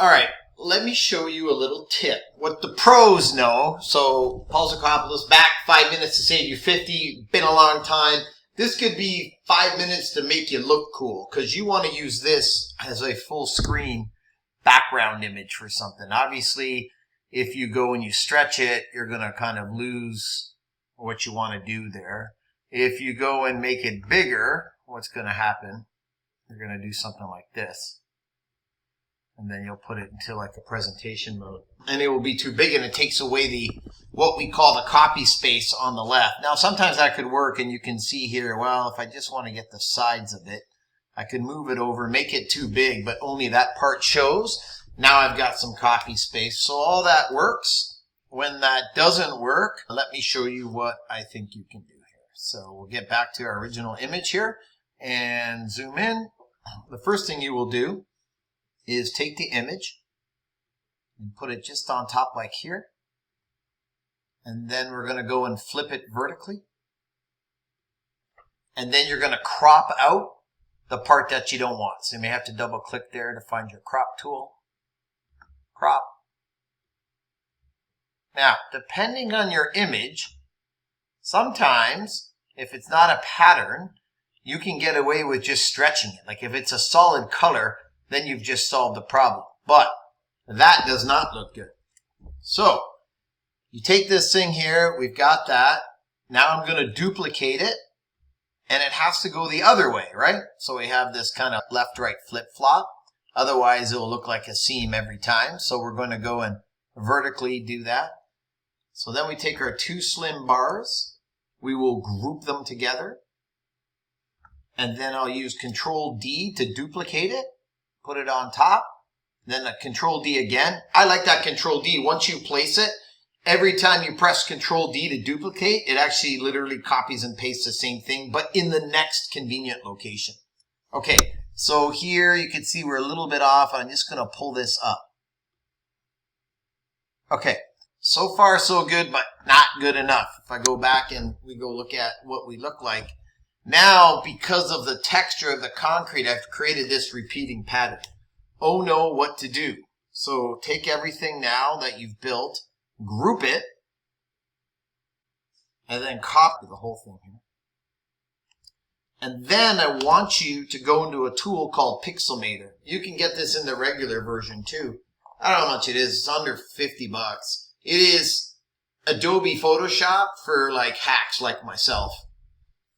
All right, let me show you a little tip. What the pros know. So, Paul Zakopoulos, back 5 minutes to save you 50. Been a long time. This could be 5 minutes to make you look cool because you want to use this as a full screen background image for something. Obviously, if you go and you stretch it, you're going to kind of lose what you want to do there. If you go and make it bigger, what's going to happen? You're going to do something like this. And then you'll put it into like a presentation mode. And it will be too big and it takes away what we call the copy space on the left. Now, sometimes that could work and you can see here, well, if I just want to get the sides of it, I could move it over, make it too big, but only that part shows. Now I've got some copy space. So all that works. When that doesn't work, let me show you what I think you can do here. So we'll get back to our original image here and zoom in. The first thing you will do is take the image and put it just on top like here. And then we're going to go and flip it vertically. And then you're going to crop out the part that you don't want. So you may have to double click there to find your crop tool. Crop. Now, depending on your image, sometimes if it's not a pattern, you can get away with just stretching it. Like if it's a solid color, then you've just solved the problem. But that does not look good. So you take this thing here, we've got that. Now I'm going to duplicate it, and it has to go the other way, right? So we have this kind of left-right flip-flop. Otherwise, it will look like a seam every time. So we're going to go and vertically do that. So then we take our two slim bars. We will group them together. And then I'll use Control D to duplicate it. Put it on top, then a Control D again. I like that Control D. Once you place it, every time you press Control D to duplicate, it actually literally copies and pastes the same thing, but in the next convenient location. Okay, so here you can see we're a little bit off. I'm just going to pull this up. Okay, so far so good, but not good enough. If I go back and we go look at what we look like, now, because of the texture of the concrete, I've created this repeating pattern. Oh no, what to do? So take everything now that you've built, group it, and then copy the whole thing here. And then I want you to go into a tool called Pixelmator. You can get this in the regular version too. I don't know how much it is. It's under 50 bucks. It is Adobe Photoshop for like hacks like myself.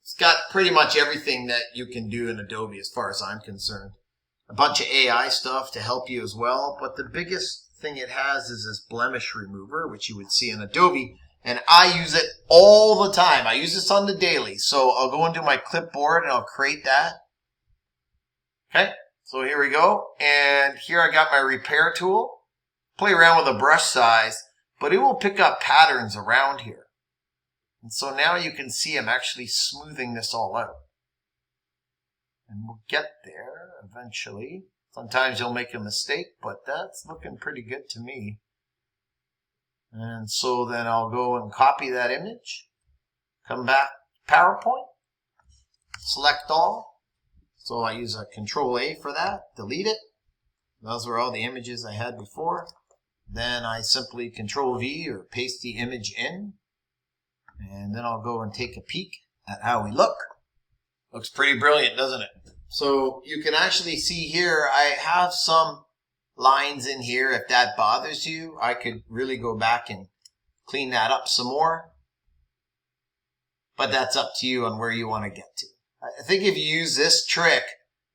It's got pretty much everything that you can do in Adobe as far as I'm concerned. A bunch of AI stuff to help you as well. But the biggest thing it has is this blemish remover, which you would see in Adobe. And I use it all the time. I use this on the daily. So I'll go into my clipboard and I'll create that. Okay, so here we go. And here I got my repair tool. Play around with the brush size, but it will pick up patterns around here. And so now you can see I'm actually smoothing this all out. And we'll get there eventually. Sometimes you'll make a mistake, but that's looking pretty good to me. And so then I'll go and copy that image. Come back, PowerPoint. Select all. So I use a Control A for that. Delete it. Those were all the images I had before. Then I simply Control V or paste the image in. And then I'll go and take a peek at how we look. Looks pretty brilliant, doesn't it? So you can actually see here, I have some lines in here. If that bothers you, I could really go back and clean that up some more. But that's up to you on where you want to get to. I think if you use this trick,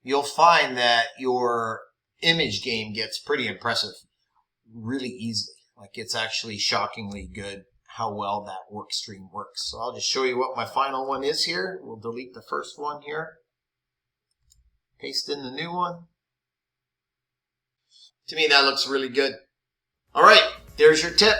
you'll find that your image game gets pretty impressive really easily. Like it's actually shockingly good how well that work stream works. So I'll just show you what my final one is here. We'll delete the first one here. Paste in the new one. To me, that looks really good. All right, there's your tip.